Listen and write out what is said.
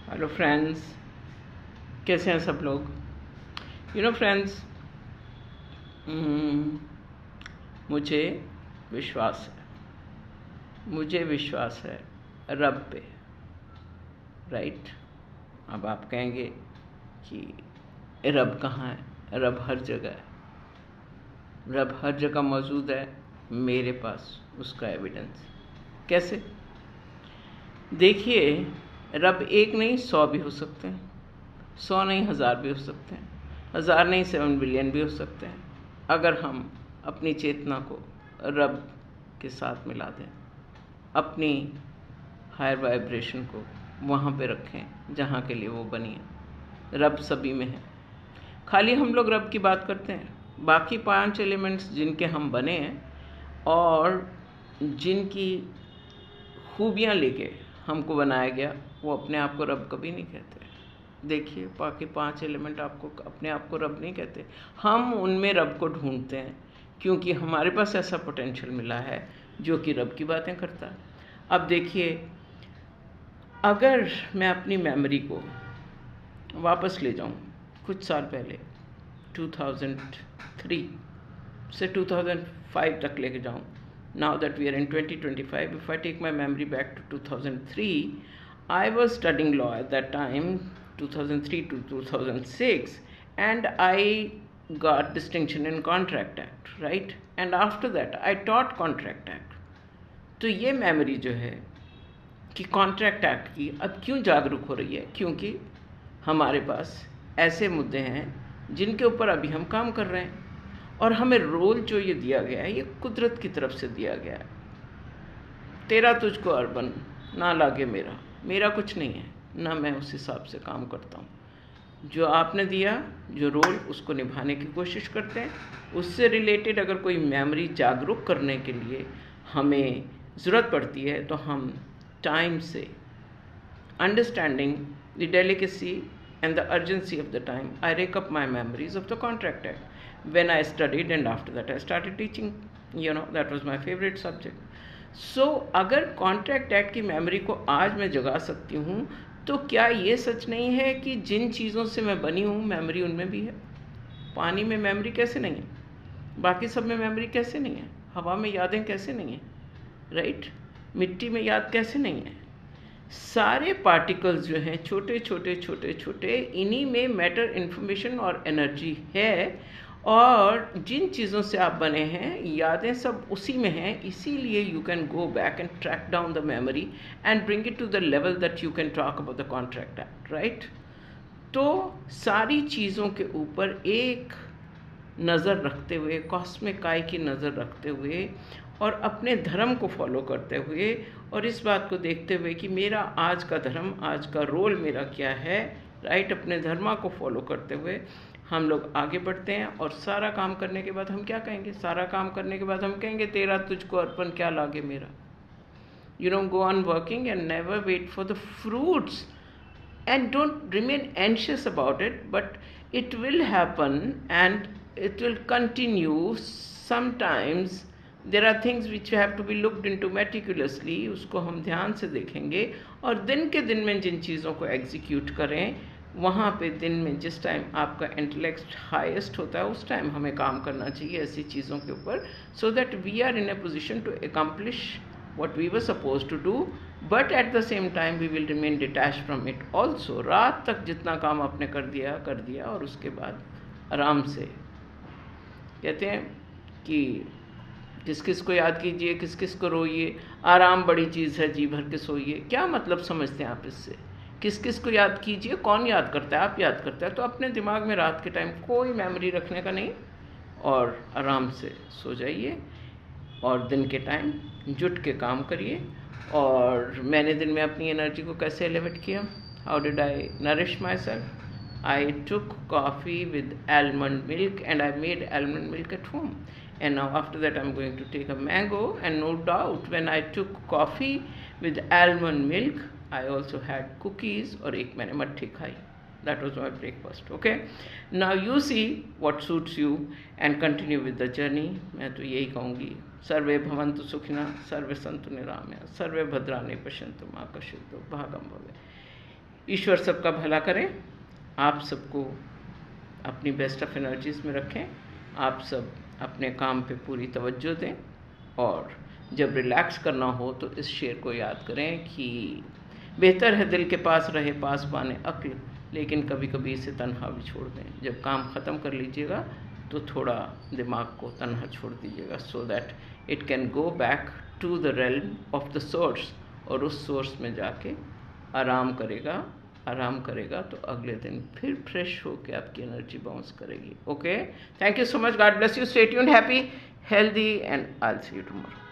Hello friends, कैसे हैं सब लोग। फ्रेंड्स, मुझे विश्वास है रब पे। राइट। अब आप कहेंगे कि रब कहाँ है। रब हर जगह है। रब हर जगह मौजूद है। मेरे पास उसका एविडेंस। कैसे? देखिए, रब एक नहीं 100 भी हो सकते हैं, 100 नहीं 1000 भी हो सकते हैं, 1000 नहीं 7 बिलियन भी हो सकते हैं, अगर हम अपनी चेतना को रब के साथ मिला दें, अपनी हायर वाइब्रेशन को वहाँ पे रखें जहाँ के लिए वो बनी है। रब सभी में है, खाली हम लोग रब की बात करते हैं। बाकी 5 एलिमेंट्स जिनके हम बने हैं और जिनकी खूबियाँ लेके हमको बनाया गया, वो अपने आप को रब कभी नहीं कहते। देखिए, बाकी 5 एलिमेंट आपको अपने आप को रब नहीं कहते। हम उनमें रब को ढूंढते हैं क्योंकि हमारे पास ऐसा पोटेंशियल मिला है जो कि रब की बातें करता है। अब देखिए, अगर मैं अपनी मेमोरी को वापस ले जाऊं कुछ साल पहले, 2003 से 2005 तक लेके जाऊं, now that we are in 2025, if I take my memory back to 2003, I was studying law at that time, 2003 to 2006, and I got distinction in Contract Act, right? And after that I taught Contract Act. तो ये memory जो है कि contract act की अब क्यों जागरूक हो रही है, क्योंकि हमारे पास ऐसे मुद्दे हैं जिनके ऊपर अभी हम काम कर रहे हैं और हमें रोल जो ये दिया गया है, ये कुदरत की तरफ से दिया गया है। तेरा तुझको अर्बन ना लागे मेरा कुछ नहीं है, ना मैं उस हिसाब से काम करता हूँ। जो आपने दिया, जो रोल, उसको निभाने की कोशिश करते हैं। उससे रिलेटेड अगर कोई मेमोरी जागरूक करने के लिए हमें ज़रूरत पड़ती है तो हम टाइम से, understanding the delicacy and the urgency of the time, I rake up my memories of the Contract Act when I studied, and after that I started teaching. That was my favorite subject. So अगर Contract Act की memory को आज मैं जगा सकती हूँ, तो क्या ये सच नहीं है कि जिन चीज़ों से मैं बनी हूँ मेमोरी उनमें भी है। पानी में मेमोरी कैसे नहीं है, बाकी सब में मेमोरी कैसे नहीं है, हवा में यादें कैसे नहीं है, राइट? मिट्टी में याद कैसे नहीं है। सारे पार्टिकल्स जो हैं छोटे छोटे, इन्हीं में मैटर, इन्फॉर्मेशन और एनर्जी है, और जिन चीज़ों से आप बने हैं यादें सब उसी में हैं। इसीलिए you can go back and track down the memory and bring it to the level that you can talk about the contract act, right? तो सारी चीज़ों के ऊपर एक नज़र रखते हुए, कॉस्मिक आई की नज़र रखते हुए और अपने धर्म को फॉलो करते हुए और इस बात को देखते हुए कि मेरा आज का धर्म, आज का रोल मेरा क्या है, राइट? अपने धर्म को फॉलो करते हुए हम लोग आगे बढ़ते हैं। और सारा काम करने के बाद हम क्या कहेंगे? सारा काम करने के बाद हम कहेंगे तेरा तुझको अर्पण क्या लागे मेरा। Go on working and never wait for the fruits, and don't remain anxious about it, but it will happen and it will continue. Sometimes there are things which have to be looked into meticulously, उसको हम ध्यान से देखेंगे और दिन के दिन में जिन चीज़ों को एग्जीक्यूट करें, वहाँ पे दिन में जिस टाइम आपका इंटेलेक्ट हाईएस्ट होता है उस टाइम हमें काम करना चाहिए ऐसी चीज़ों के ऊपर, so that we are in a position to accomplish what we were supposed to do, but at the same time we will remain detached from it also. रात तक जितना काम आपने कर दिया और उसके बाद आराम से। कहते हैं कि किस किस को याद कीजिए, किस किस को रोइए, आराम बड़ी चीज़ है, जी भर के सोइए। क्या मतलब समझते हैं आप इससे? किस किस को याद कीजिए, कौन याद करता है? आप याद करते हैं। तो अपने दिमाग में रात के टाइम कोई मेमोरी रखने का नहीं और आराम से सो जाइए और दिन के टाइम जुट के काम करिए। और मैंने दिन में अपनी एनर्जी को कैसे एलिवेट किया? How did I nourish my self? I took coffee with almond milk and I made almond milk at home. And now after that I'm going to take a mango, and no doubt when I took coffee with almond milk I also had cookies और एक मैंने मट्ठी खाई. That was my breakfast. Okay. Now you see what suits you and continue with the journey. मैं तो यही कहूँगी, सर्वे भवन्तु सुखिनः, सर्वे सन्तु निरामया, सर्वे भद्राणि पश्यन्तु मा कश्चित् दुर्भाग्यं भवेत्. ईश्वर सबका भला करें, आप सबको अपनी बेस्ट ऑफ एनर्जीज़ में रखें, आप सब अपने काम पे पूरी तवज्जो दें, और जब रिलैक्स करना हो तो इस शेर को याद करें कि बेहतर है दिल के पास रहे पासबान अक्ल, लेकिन कभी कभी इसे तन्हा भी छोड़ दें। जब काम ख़त्म कर लीजिएगा तो थोड़ा दिमाग को तन्हा छोड़ दीजिएगा, so that it can go back to the realm of the source, और उस सोर्स में जाके आराम करेगा तो अगले दिन फिर फ्रेश होकर आपकी एनर्जी बाउंस करेगी। Okay, thank you so much, God bless you, stay tuned, happy, healthy, and I will see you tomorrow.